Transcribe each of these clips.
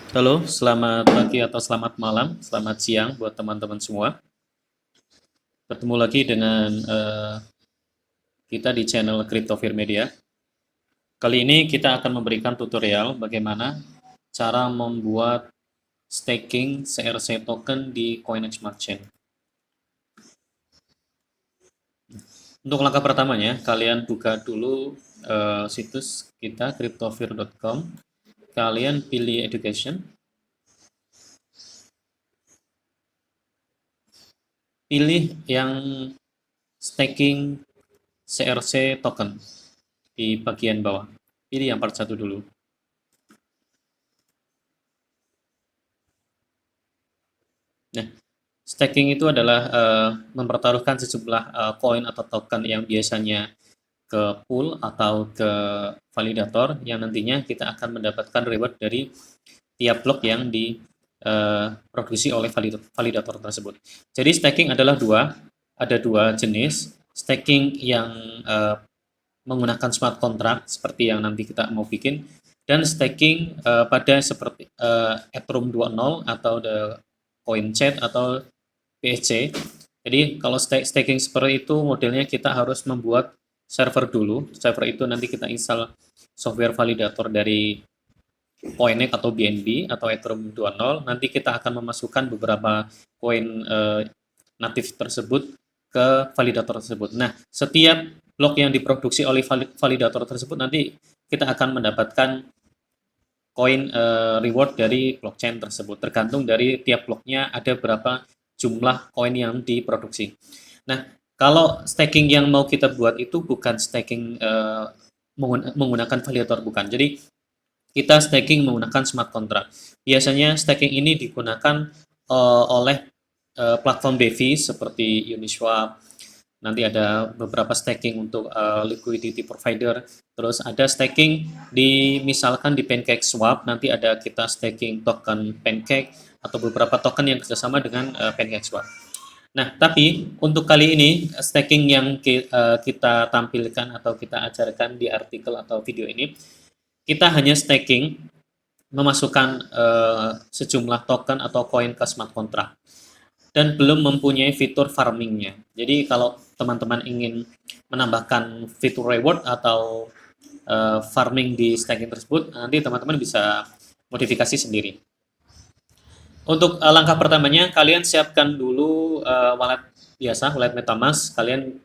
Halo, selamat pagi atau selamat malam, selamat siang buat teman-teman semua. Bertemu lagi dengan kita di channel Cryptofear Media. Kali ini kita akan memberikan tutorial bagaimana cara membuat staking CRC token di CoinEx Smart Chain. Untuk langkah pertamanya, kalian buka dulu situs kita cryptofear.com. Kalian pilih Education. Pilih yang staking CRC token di bagian bawah. Pilih yang part 1 dulu. Nah, staking itu adalah mempertaruhkan sejumlah koin atau token yang biasanya ke pool atau ke validator yang nantinya kita akan mendapatkan reward dari tiap blok yang diproduksi oleh validator tersebut. Jadi staking adalah ada dua jenis. Staking yang menggunakan smart contract seperti yang nanti kita mau bikin, dan staking pada seperti Ethereum 2.0 atau the coin chat atau BSC. Jadi kalau staking seperti itu modelnya kita harus membuat server dulu. Server itu nanti kita install software validator dari Coinex atau BNB atau Ethereum 2.0. Nanti kita akan memasukkan beberapa koin natif tersebut ke validator tersebut. Nah, setiap blok yang diproduksi oleh validator tersebut nanti kita akan mendapatkan koin reward dari blockchain tersebut. Tergantung dari tiap bloknya ada berapa jumlah koin yang diproduksi. Nah, kalau staking yang mau kita buat itu bukan staking menggunakan validator, bukan. Jadi kita staking menggunakan smart contract. Biasanya staking ini digunakan oleh platform DeFi seperti Uniswap. Nanti ada beberapa staking untuk liquidity provider. Terus ada staking misalkan di PancakeSwap, nanti ada kita staking token Pancake atau beberapa token yang kerjasama dengan PancakeSwap. Nah, tapi untuk kali ini staking yang kita tampilkan atau kita ajarkan di artikel atau video ini, kita hanya staking memasukkan sejumlah token atau koin ke smart contract dan belum mempunyai fitur farmingnya. Jadi kalau teman-teman ingin menambahkan fitur reward atau farming di staking tersebut, nanti teman-teman bisa modifikasi sendiri. Untuk langkah pertamanya, kalian siapkan dulu wallet biasa, wallet MetaMask.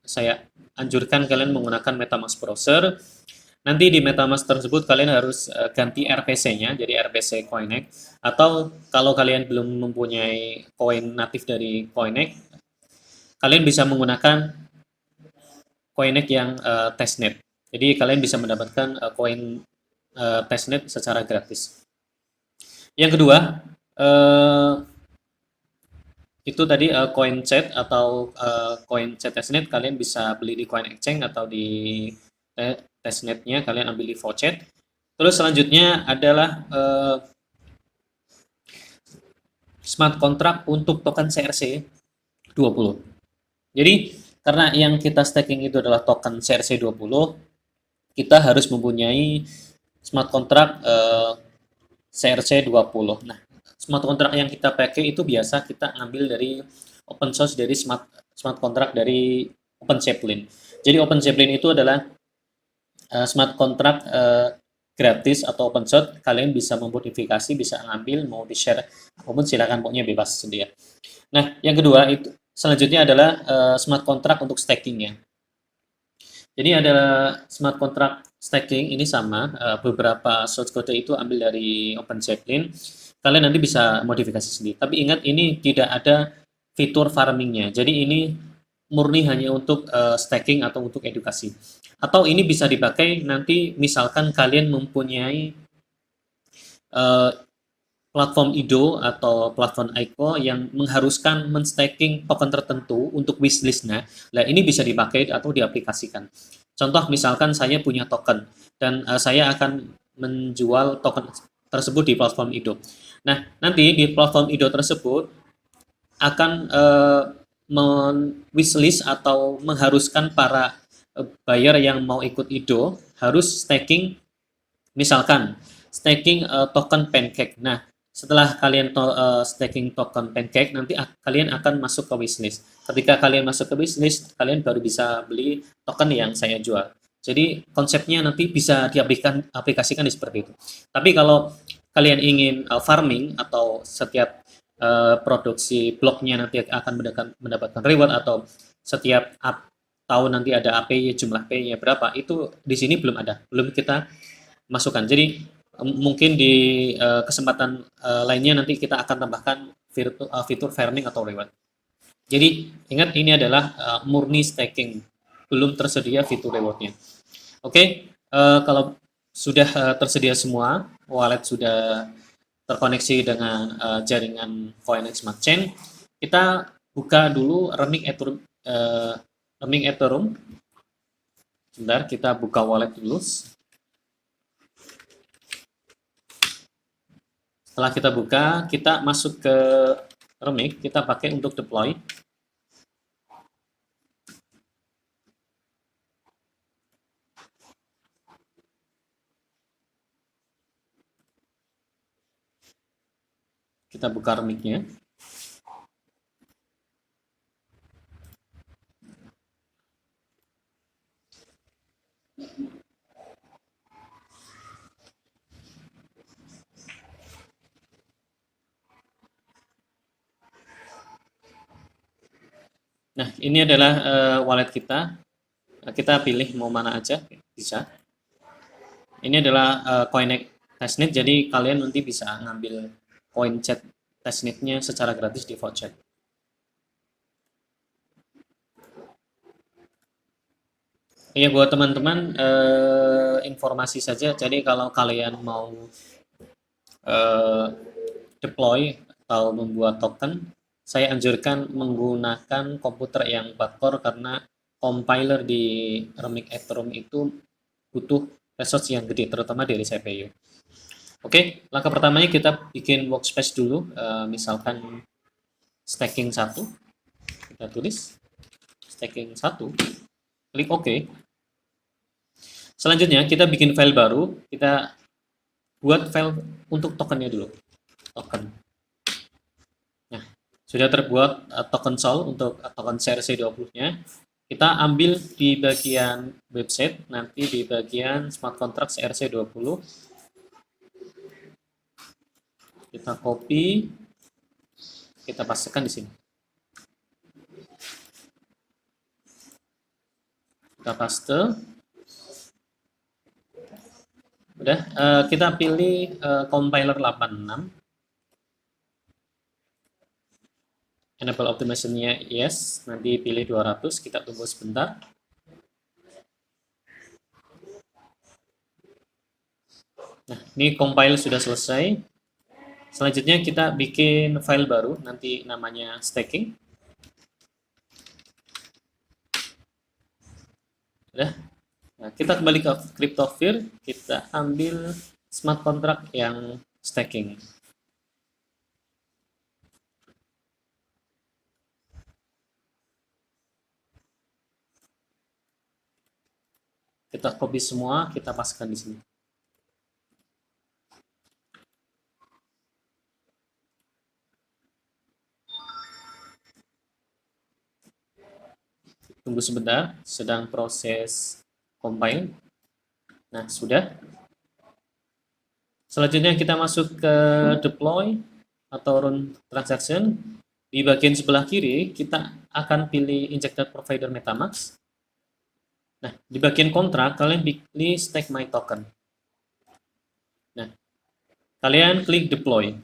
Saya anjurkan kalian menggunakan MetaMask browser. Nanti di MetaMask tersebut kalian harus ganti RPC-nya, jadi RPC Coinex. Atau kalau kalian belum mempunyai koin natif dari Coinex, kalian bisa menggunakan Coinex yang testnet. Jadi kalian bisa mendapatkan koin testnet secara gratis. Yang kedua, itu tadi coin chat atau coin chat testnet kalian bisa beli di Coin Exchange atau di testnetnya kalian ambil di Vochat. Terus selanjutnya adalah smart contract untuk token CRC 20. Jadi karena yang kita staking itu adalah token CRC 20, kita harus mempunyai smart contract CRC 20. Nah, smart contract yang kita pakai itu biasa kita ambil dari open source dari smart contract dari OpenChaplin. Jadi OpenChaplin itu adalah smart contract gratis atau open source. Kalian bisa memodifikasi, bisa ngambil, mau di-share apapun silakan, pokoknya bebas dia. Nah, yang kedua itu selanjutnya adalah smart contract untuk stakingnya. Jadi ada smart contract staking ini sama, beberapa source code itu ambil dari OpenChaplin. Kalian nanti bisa modifikasi sendiri. Tapi ingat ini tidak ada fitur farmingnya. Jadi ini murni hanya untuk staking atau untuk edukasi. Atau ini bisa dipakai nanti misalkan kalian mempunyai platform IDO atau platform ICO yang mengharuskan men-staking token tertentu untuk wishlist-nya. Nah, ini bisa dipakai atau diaplikasikan. Contoh misalkan saya punya token dan saya akan menjual token tersebut di platform IDO. Nah, nanti di platform IDO tersebut akan wishlist atau mengharuskan para buyer yang mau ikut IDO harus staking, misalkan staking token Pancake. Nah, Setelah kalian staking token Pancake, nanti kalian akan masuk ke wishlist. Ketika kalian masuk ke wishlist, kalian baru bisa beli token yang saya jual. Jadi konsepnya nanti bisa diaplikasikan di seperti itu. Tapi kalau kalian ingin farming atau setiap produksi bloknya nanti akan mendapatkan reward, atau setiap tahun nanti ada APY, jumlah PY-nya berapa, itu di sini belum ada, belum kita masukkan. Jadi mungkin di kesempatan lainnya nanti kita akan tambahkan fitur farming atau reward. Jadi ingat, ini adalah murni staking, belum tersedia fitur rewardnya. Oke, kalau sudah tersedia semua, wallet sudah terkoneksi dengan jaringan Coinex Smart Chain, kita buka dulu Reming Ethereum. Sebentar, kita buka wallet dulu. Setelah kita buka, kita masuk ke Remix, kita pakai untuk deploy. Kita buka Remix-nya. Nah, ini adalah wallet kita. Kita pilih mau mana aja, bisa. Ini adalah Coinex testnet, jadi kalian nanti bisa ngambil coin chat testnetnya secara gratis di voucher. Ya, buat teman-teman, informasi saja. Jadi kalau kalian mau deploy atau membuat token, saya anjurkan menggunakan komputer yang quad-core, karena compiler di Remix Ethereum itu butuh resource yang gede, terutama dari CPU. Oke, langkah pertamanya kita bikin workspace dulu, misalkan staking 1, kita tulis staking 1, klik OK. Selanjutnya kita bikin file baru, kita buat file untuk tokennya dulu, token. Nah, sudah terbuat token sol untuk token CRC20-nya. Kita ambil di bagian website, nanti di bagian smart contract CRC20. Kita copy, kita pastekan di sini. Kita paste. Udah, kita pilih compiler 86. Enable optimization-nya yes, nanti pilih 200, kita tunggu sebentar. Nah, ini compile sudah selesai. Selanjutnya kita bikin file baru, nanti namanya staking. Udah. Nah, kita kembali ke CryptoFear, kita ambil smart contract yang staking. Kita copy semua, kita paskan di sini. Tunggu sebentar, sedang proses compile. Nah, sudah. Selanjutnya kita masuk ke deploy atau run transaction. Di bagian sebelah kiri, kita akan pilih injected provider MetaMask. Nah, di bagian kontrak, kalian pilih stake my token. Nah, kalian klik deploy.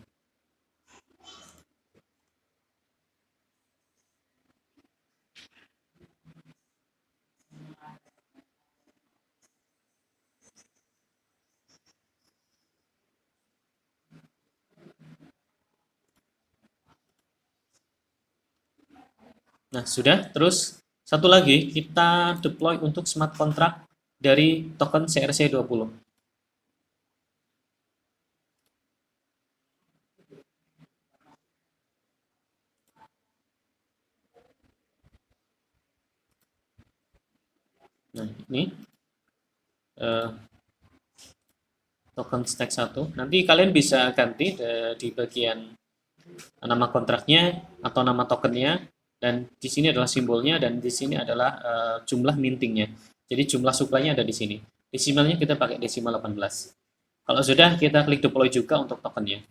Nah, sudah. Terus, satu lagi, kita deploy untuk smart contract dari token CRC20. Nah, ini token stack 1. Nanti kalian bisa ganti di bagian nama kontraknya atau nama tokennya, dan di sini adalah simbolnya, dan di sini adalah jumlah mintingnya. Jadi jumlah supply-nya ada di sini. Desimalnya kita pakai desimal 18. Kalau sudah, kita klik deploy juga untuk tokennya.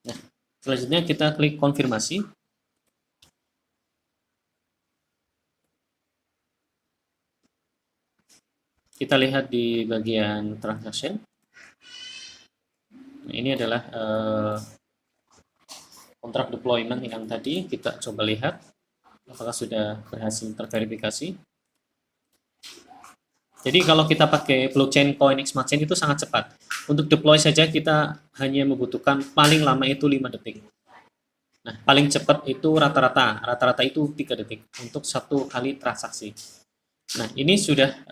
Nah, selanjutnya kita klik konfirmasi. Kita lihat di bagian transaction. Nah, ini adalah kontrak deployment yang tadi kita coba lihat apakah sudah berhasil terverifikasi. Jadi kalau kita pakai blockchain CoinEx Smart Chain itu sangat cepat. Untuk deploy saja kita hanya membutuhkan paling lama itu 5 detik. Nah, paling cepat itu rata-rata itu 3 detik untuk satu kali transaksi. Nah, ini sudah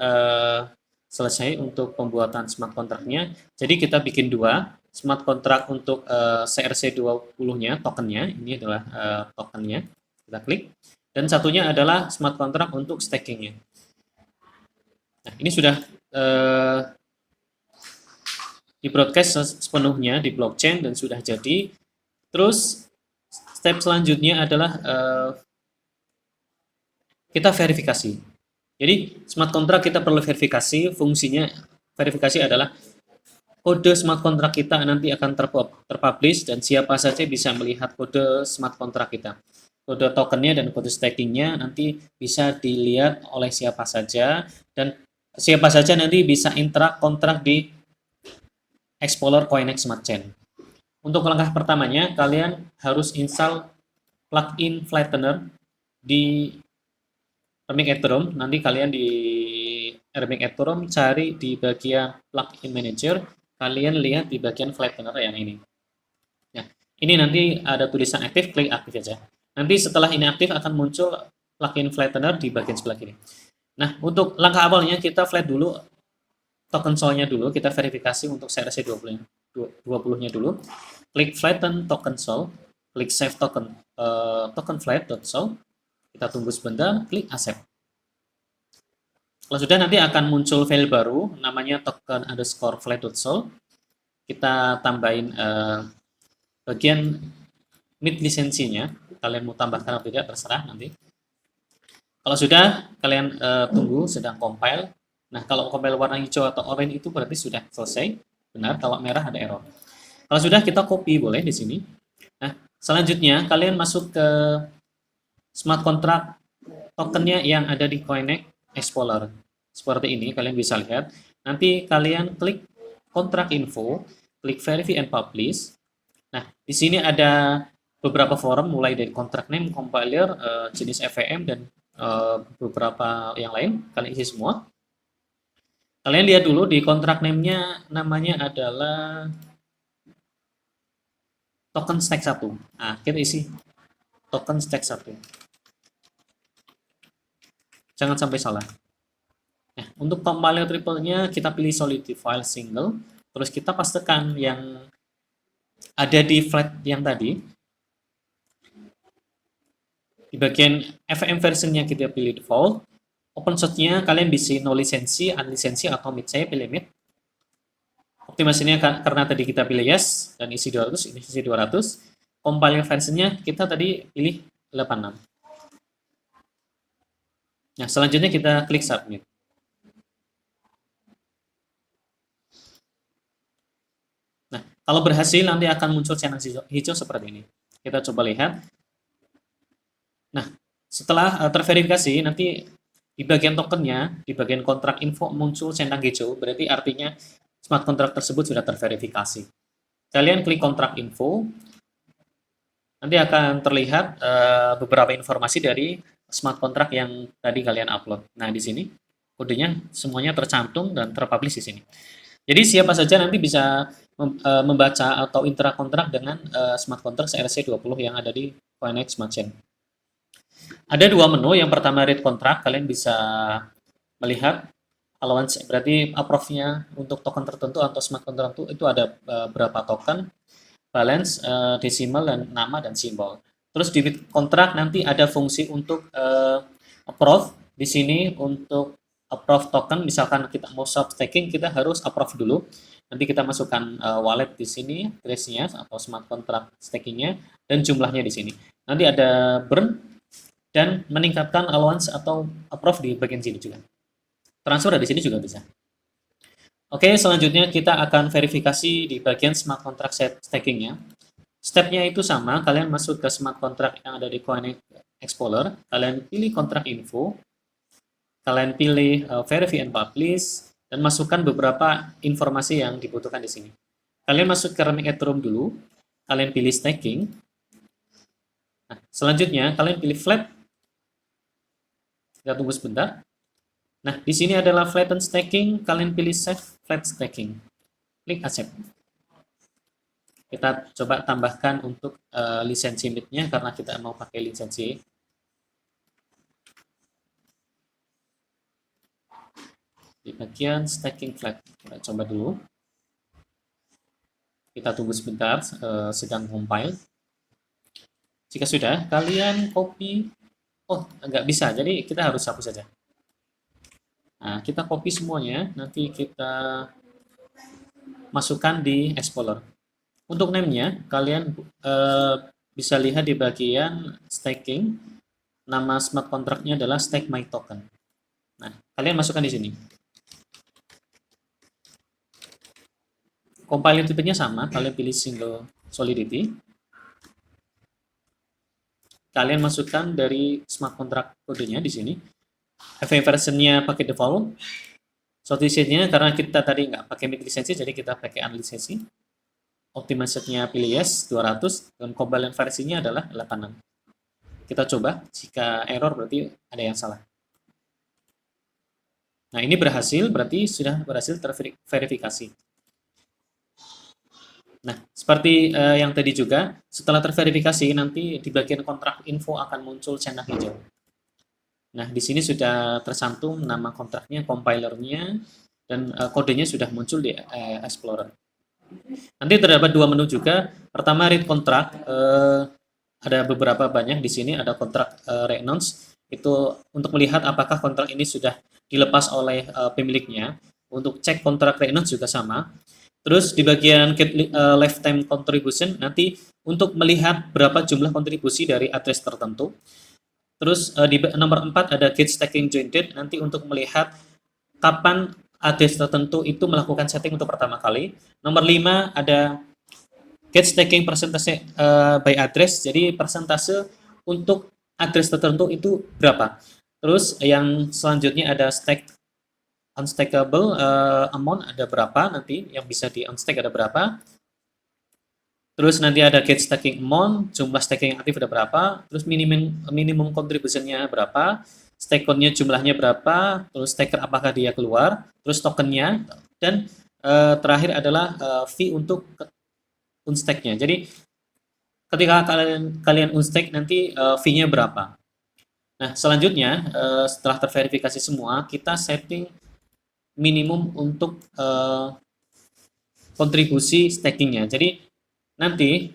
selesai untuk pembuatan smart kontraknya. Jadi kita bikin dua smart kontrak untuk CRC20-nya, tokennya. Ini adalah tokennya. Kita klik. Dan satunya adalah smart kontrak untuk stakingnya. Nah, ini sudah di broadcast sepenuhnya di blockchain dan sudah jadi. Terus step selanjutnya adalah kita verifikasi. Jadi smart contract kita perlu verifikasi. Fungsinya verifikasi adalah kode smart contract kita nanti akan terpublish dan siapa saja bisa melihat kode smart contract kita. Kode tokennya dan kode stakingnya nanti bisa dilihat oleh siapa saja, dan siapa saja nanti bisa interact kontrak di Explorer CoinEx Smart Chain. Untuk langkah pertamanya, kalian harus install plugin flattener di Remix Ethereum. Nanti kalian di Remix Ethereum cari di bagian plugin manager, kalian lihat di bagian flattener yang ini. Ya, ini nanti ada tulisan aktif, klik aktif aja. Nanti setelah ini aktif akan muncul plugin flattener di bagian sebelah kiri. Nah, untuk langkah awalnya kita flat dulu token sol-nya dulu, kita verifikasi untuk CRC20-nya dulu. Klik flatten token sol, klik save token flat.sol. Kita tunggu sebentar, klik accept. Kalau sudah, nanti akan muncul file baru namanya token underscore flat.sol. Kita tambahin bagian mint lisensinya. Kalian mau tambahkan atau tidak terserah nanti. Kalau sudah, kalian tunggu sedang compile. Nah, kalau compile warna hijau atau oranye itu berarti sudah selesai. Benar, kalau merah ada error. Kalau sudah, kita copy boleh di sini. Nah, selanjutnya kalian masuk ke smart contract tokennya yang ada di CoinEx Explorer. Seperti ini, kalian bisa lihat. Nanti kalian klik contract info, klik verify and publish. Nah, di sini ada beberapa form mulai dari contract name, compiler, jenis EVM, dan beberapa yang lain. Kalian isi semua. Kalian lihat dulu di contract name-nya, namanya adalah token stack 1. Nah, kita isi token stack 1. Jangan sampai salah. Nah, untuk compiler triple-nya kita pilih solidify single, terus kita pastikan yang ada di flat yang tadi. Di bagian EVM versionnya kita pilih default. Open source-nya kalian bisa no lisensi, unlisensi, atau mid. Saya pilih mid. Optimasinya karena tadi kita pilih yes dan isi 200, ini isi 200. Compiler versionnya kita tadi pilih 86. Nah, selanjutnya kita klik submit. Nah, kalau berhasil nanti akan muncul channel hijau seperti ini. Kita coba lihat. Nah, setelah terverifikasi nanti di bagian tokennya, di bagian kontrak info muncul centang hijau, berarti artinya smart kontrak tersebut sudah terverifikasi. Kalian klik kontrak info, nanti akan terlihat beberapa informasi dari smart kontrak yang tadi kalian upload. Nah, di sini kodenya semuanya tercantum dan terpublish di sini. Jadi siapa saja nanti bisa membaca atau interact kontrak dengan smart kontrak CRC20 yang ada di CoinEx Smart Chain. Ada dua menu. Yang pertama read kontrak, kalian bisa melihat allowance, berarti approve-nya untuk token tertentu atau smart contract itu ada berapa token. balance, desimal, dan nama dan simbol. Terus di with kontrak nanti ada fungsi untuk approve. Di sini untuk approve token, misalkan kita mau swap staking, kita harus approve dulu. Nanti kita masukkan wallet di sini, trace-nya atau smart contract stakingnya, dan jumlahnya di sini. Nanti ada burn dan meningkatkan allowance atau approve di bagian sini juga. Transfer di sini juga bisa. Oke, selanjutnya kita akan verifikasi di bagian smart contract stakingnya. Stepnya itu sama, kalian masuk ke smart contract yang ada di Coin Explorer, kalian pilih kontrak info, kalian pilih verify and publish, dan masukkan beberapa informasi yang dibutuhkan di sini. Kalian masuk ke Remix Ethereum dulu, kalian pilih staking. Nah, selanjutnya kalian pilih flat. Kita tunggu sebentar. Nah, di sini adalah flatten staking, kalian pilih save flat staking. Klik accept. Kita coba tambahkan untuk lisensi MIT-nya karena kita mau pakai lisensi. Di bagian staking flat, kita coba dulu. Kita tunggu sebentar, sedang compile. Jika sudah, kalian copy. Oh, nggak bisa, jadi kita harus hapus saja. Nah, kita copy semuanya, nanti kita masukkan di Explorer. Untuk name-nya, kalian bisa lihat di bagian staking, nama smart contract-nya adalah stake my token. Nah, kalian masukkan di sini. Compiling tipenya sama, kalian pilih single solidity. Kalian masukkan dari smart contract kodenya di sini. FA versionnya pakai default. Solidity-nya karena kita tadi nggak pakai mid lisensi, jadi kita pakai unlisensi. Optimization-nya pilih yes 200 dan compiling versinya adalah 86. Kita coba, jika error berarti ada yang salah. Nah, ini berhasil, berarti sudah berhasil terverifikasi. Nah, seperti yang tadi juga, setelah terverifikasi, nanti di bagian kontrak info akan muncul centang hijau. Nah, di sini sudah tersantum nama kontraknya, compilernya, dan kodenya sudah muncul di Explorer. Nanti terdapat dua menu juga. Pertama, read kontrak. Ada beberapa banyak di sini. Ada kontrak re-announce. Itu untuk melihat apakah kontrak ini sudah dilepas oleh pemiliknya. Untuk cek kontrak re-announce juga sama. Terus di bagian get lifetime contribution, nanti untuk melihat berapa jumlah kontribusi dari address tertentu. Terus di nomor 4 ada get staking join date, nanti untuk melihat kapan address tertentu itu melakukan setting untuk pertama kali. Nomor 5 ada get staking persentase by address, jadi persentase untuk address tertentu itu berapa. Terus yang selanjutnya ada stake unstackable amount ada berapa nanti, yang bisa di unstack ada berapa. Terus nanti ada get staking amount, jumlah staking yang aktif ada berapa, terus minimum contribution-nya berapa, stake count-nya jumlahnya berapa, terus staker apakah dia keluar, terus tokennya, dan terakhir adalah fee untuk unstack-nya. Jadi ketika kalian unstack nanti fee-nya berapa. Nah, selanjutnya setelah terverifikasi semua, kita setting minimum untuk kontribusi stakingnya. Jadi nanti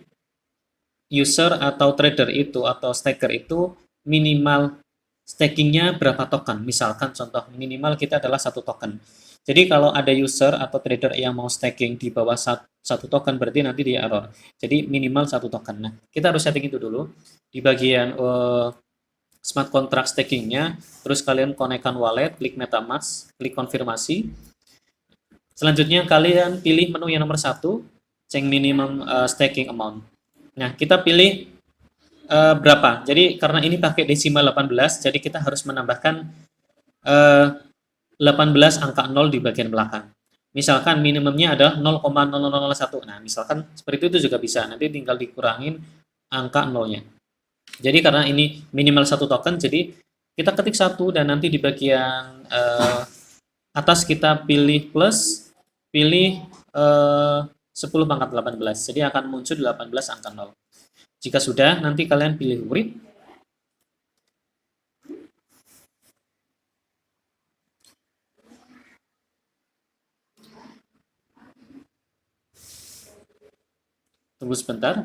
user atau trader itu atau staker itu minimal stakingnya berapa token. Misalkan contoh minimal kita adalah 1 token. Jadi kalau ada user atau trader yang mau staking di bawah 1 token berarti nanti dia error. Jadi minimal 1 token. Nah, kita harus setting itu dulu di bagian smart contract stakingnya. Terus kalian konekkan wallet, klik MetaMask, klik konfirmasi. Selanjutnya kalian pilih menu yang nomor 1, change minimum staking amount. Nah, kita pilih berapa. Jadi karena ini pakai desimal 18, jadi kita harus menambahkan 18 angka 0 di bagian belakang. Misalkan minimumnya adalah 0,0001. Nah, misalkan seperti itu juga bisa. Nanti tinggal dikurangin angka 0-nya. Jadi karena ini minimal 1 token, jadi kita ketik 1 dan nanti di bagian atas kita pilih plus, pilih 10 pangkat 18. Jadi akan muncul 18 angka 0. Jika sudah, nanti kalian pilih read. Tunggu sebentar.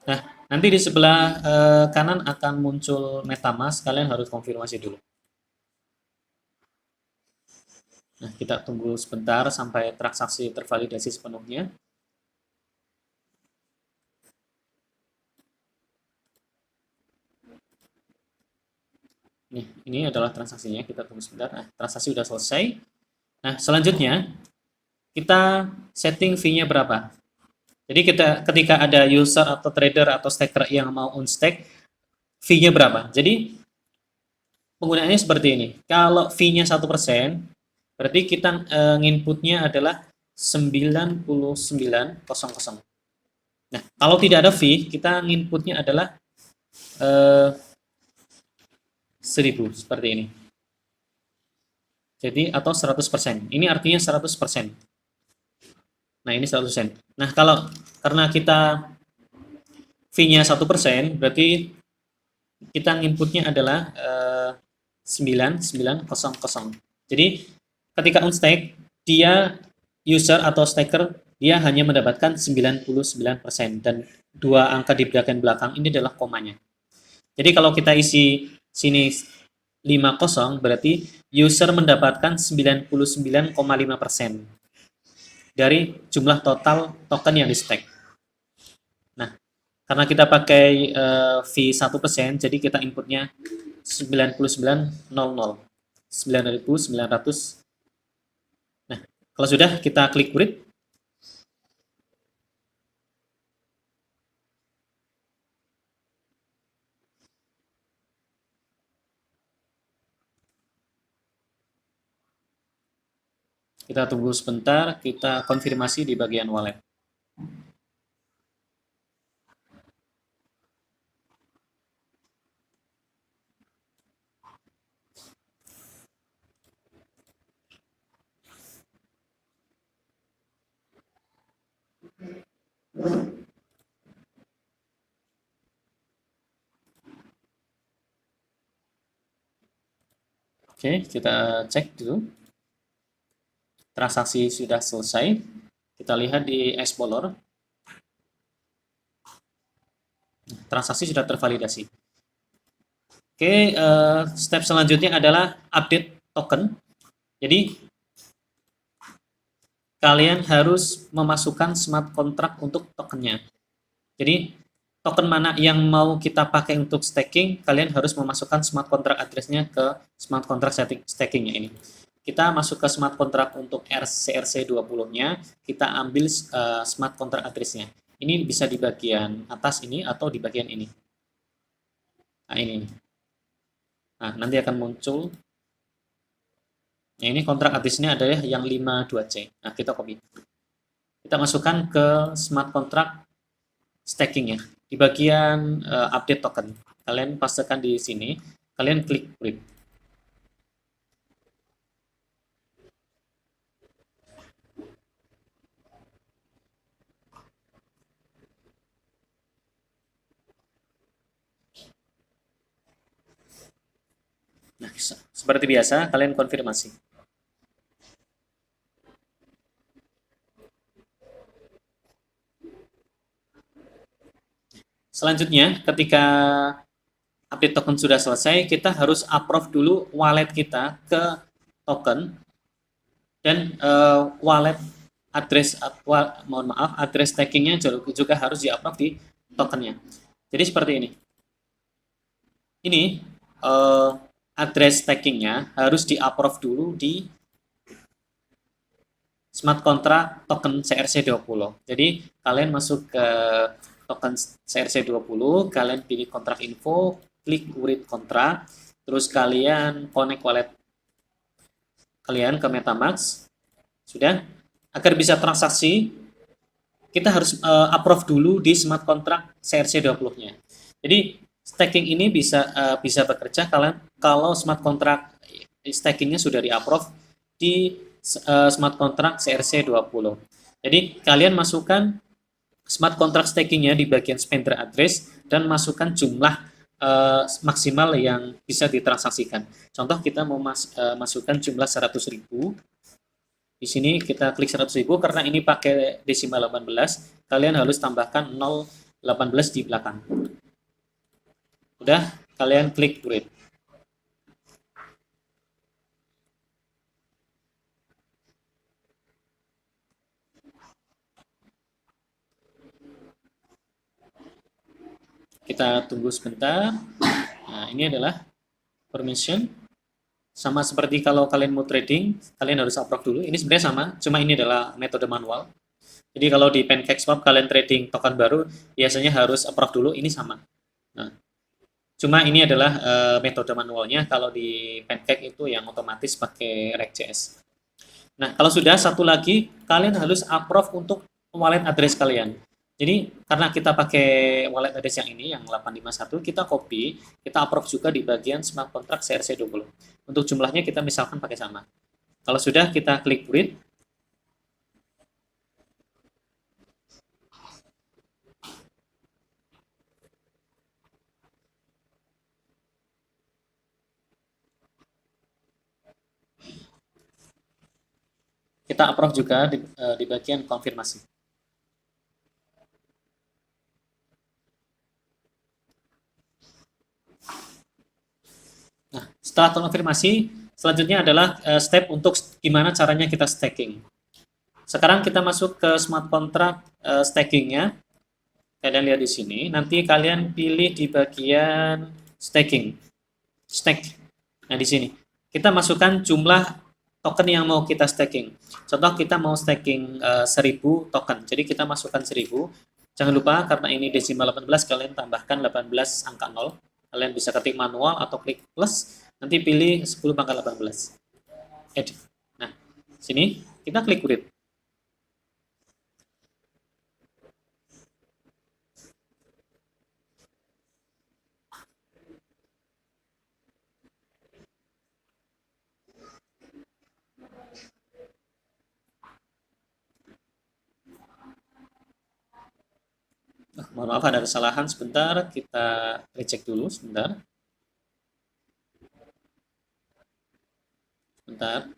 Nah, nanti di sebelah kanan akan muncul MetaMask, kalian harus konfirmasi dulu. Nah, kita tunggu sebentar sampai transaksi tervalidasi sepenuhnya. Ini adalah transaksinya, kita tunggu sebentar. Nah, transaksi sudah selesai. Nah, selanjutnya kita setting fee-nya berapa. Jadi ketika ada user atau trader atau staker yang mau unstake, fee-nya berapa. Jadi penggunaannya seperti ini. Kalau fee-nya 1%, berarti kita nginputnya adalah 99.00. Nah, kalau tidak ada fee, kita nginputnya adalah 1000 seperti ini. Jadi atau 100%. Ini artinya 100%. Nah, ini 100%. Nah, karena kita fee-nya 1%, berarti kita inputnya adalah 9900. Jadi ketika unstake, dia user atau staker dia hanya mendapatkan 99% dan dua angka di bagian belakang ini adalah komanya. Jadi kalau kita isi sini 50 berarti user mendapatkan 99,5% dari jumlah total token yang di stake. Nah, karena kita pakai fee 1%, jadi kita inputnya 99.00. 9.900. Nah, kalau sudah kita klik read. Kita tunggu sebentar, kita konfirmasi di bagian wallet. Oke, kita cek dulu. Transaksi sudah selesai. Kita lihat di Explorer. Transaksi sudah tervalidasi. Oke, step selanjutnya adalah update token. Jadi, kalian harus memasukkan smart contract untuk tokennya. Jadi, token mana yang mau kita pakai untuk staking, kalian harus memasukkan smart contract address-nya ke smart contract staking-nya ini. Kita masuk ke smart contract untuk CRC20-nya, kita ambil smart contract address-nya. Ini bisa di bagian atas ini atau di bagian ini. Nah, ini. Nah, nanti akan muncul. Nah, ini kontrak address-nya adalah yang 52C. Nah, kita copy. Kita masukkan ke smart contract staking-nya. Di bagian update token. Kalian pastekan di sini, kalian klik print. Nah, seperti biasa, kalian konfirmasi. Selanjutnya, ketika update token sudah selesai, kita harus approve dulu wallet kita ke token dan wallet address, address stackingnya juga harus di-approve di tokennya. Jadi seperti ini. Ini address stackingnya harus di-approve dulu di smart contract token CRC20. Jadi kalian masuk ke token CRC20, kalian pilih kontrak info, klik read kontrak, terus kalian connect wallet kalian ke MetaMask. Sudah, agar bisa transaksi, kita harus approve dulu di smart contract CRC20-nya. Jadi staking ini bisa bekerja kalau smart contract stakingnya sudah di-approve di smart contract CRC20. Jadi kalian masukkan smart contract stakingnya di bagian spender address dan masukkan jumlah maksimal yang bisa ditransaksikan. Contoh kita mau masukkan jumlah 100.000. Di sini kita klik 100.000 karena ini pakai desimal 18, kalian harus tambahkan 0,18 di belakang. Udah, kalian klik create. Kita tunggu sebentar. Nah, ini adalah permission. Sama seperti kalau kalian mau trading, kalian harus approve dulu. Ini sebenarnya sama, cuma ini adalah metode manual. Jadi kalau di PancakeSwap kalian trading token baru, biasanya harus approve dulu. Ini sama. Nah, cuma ini adalah metode manualnya. Kalau di Pancake itu yang otomatis pakai React.js. Nah, kalau sudah satu lagi, kalian harus approve untuk wallet address kalian. Jadi, karena kita pakai wallet address yang ini, yang 851, kita copy, kita approve juga di bagian smart contract CRC20. Untuk jumlahnya kita misalkan pakai sama. Kalau sudah, kita klik create. Kita approve juga di bagian konfirmasi. Nah, setelah konfirmasi, selanjutnya adalah step untuk gimana caranya kita staking. Sekarang kita masuk ke smart contract stakingnya. Kalian lihat di sini. Nanti kalian pilih di bagian staking. Stake. Nah, di sini. Kita masukkan jumlah token yang mau kita staking. Contoh kita mau staking 1000 token. Jadi kita masukkan 1000. Jangan lupa karena ini desimal 18, kalian tambahkan 18 angka 0. Kalian bisa ketik manual atau klik plus. Nanti pilih 10 pangkat 18. Add. Nah, sini kita klik create. Mohon maaf ada kesalahan sebentar, kita recek dulu sebentar. Sebentar.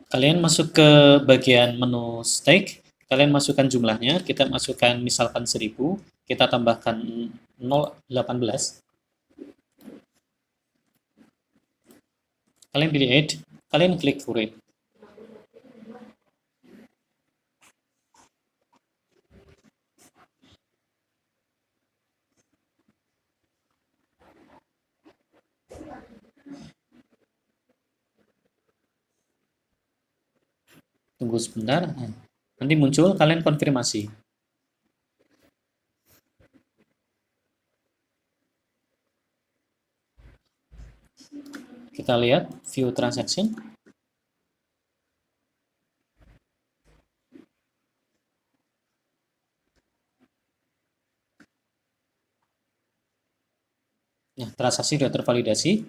Kalian masuk ke bagian menu stake, kalian masukkan jumlahnya, kita masukkan misalkan 1000, kita tambahkan 0,18. Kalian pilih add, kalian klik create. Tunggu sebentar, nanti muncul, kalian konfirmasi. Kita lihat view transaction. Nah, transaksi sudah tervalidasi.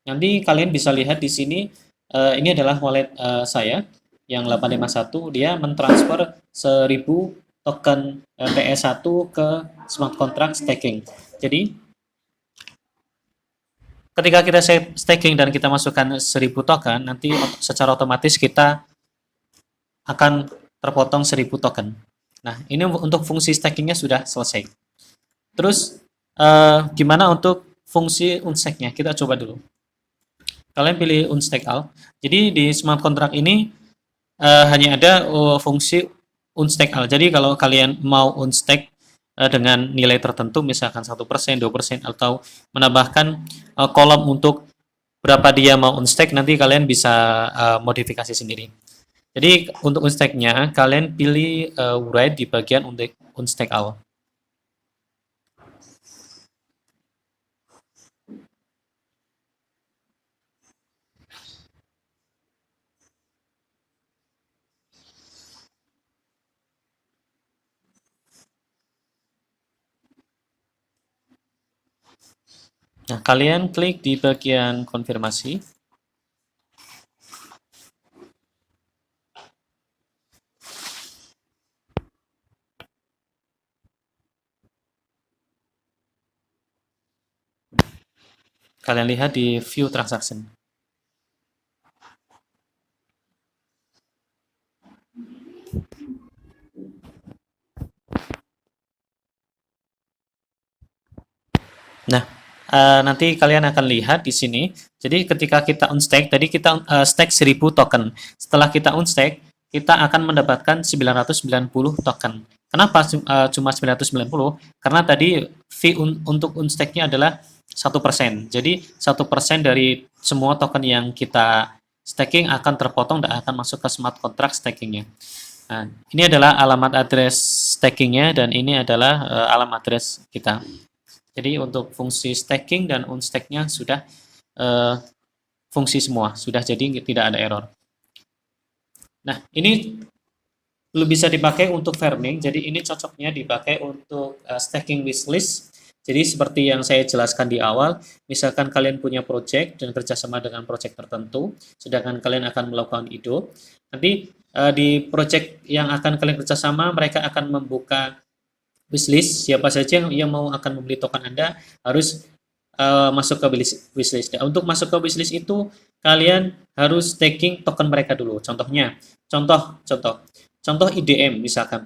Nanti kalian bisa lihat di sini, ini adalah wallet saya yang 851, dia mentransfer 1000 token TS1 ke smart contract staking. Jadi ketika kita staking dan kita masukkan 1000 token, nanti secara otomatis kita akan terpotong 1000 token. Nah, ini untuk fungsi stakingnya sudah selesai. Terus gimana untuk fungsi unstack-nya? Kita coba dulu. Kalian pilih unstack all. Jadi di smart contract ini hanya ada fungsi unstack all. Jadi kalau kalian mau unstack dengan nilai tertentu, misalkan 1%, 2%, atau menambahkan kolom untuk berapa dia mau unstack, nanti kalian bisa modifikasi sendiri. Jadi untuk unstack-nya, kalian pilih write di bagian unstack all. Nah, kalian klik di bagian konfirmasi. Kalian lihat di view transaction. Nah, nanti kalian akan lihat di sini. Jadi ketika kita unstack, tadi kita stack 1000 token. Setelah kita unstack, kita akan mendapatkan 990 token. Kenapa cuma 990? Karena tadi fee untuk unstacknya adalah 1%. Jadi 1% dari semua token yang kita staking akan terpotong dan akan masuk ke smart contract stakingnya. Nah, ini adalah alamat address stakingnya dan ini adalah alamat address kita. Jadi untuk fungsi staking dan unstack-nya sudah fungsi semua, sudah jadi tidak ada error. Nah, ini belum bisa dipakai untuk farming, jadi ini cocoknya dipakai untuk staking wishlist. Jadi seperti yang saya jelaskan di awal, misalkan kalian punya project dan kerjasama dengan project tertentu, sedangkan kalian akan melakukan IDO, nanti di project yang akan kalian kerjasama, mereka akan membuka wishlist. Siapa saja yang mau akan membeli token Anda harus masuk ke wishlist. Nah, untuk masuk ke wishlist itu kalian harus staking token mereka dulu. Contohnya, contoh IDM misalkan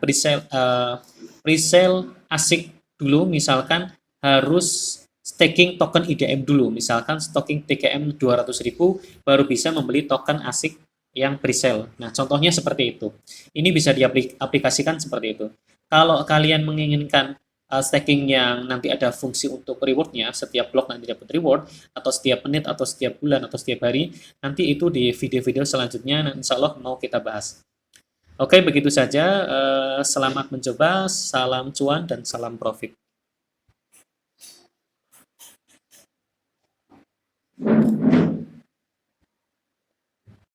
presale ASIC dulu misalkan harus staking token IDM dulu. Misalkan staking TKM 200.000 baru bisa membeli token ASIC yang presale. Nah, contohnya seperti itu. Ini bisa diaplikasikan seperti itu. Kalau kalian menginginkan staking yang nanti ada fungsi untuk rewardnya, setiap blok nanti dapat reward, atau setiap menit, atau setiap bulan, atau setiap hari, nanti itu di video-video selanjutnya, insya Allah mau kita bahas. Oke, begitu saja. Selamat mencoba, salam cuan, dan salam profit.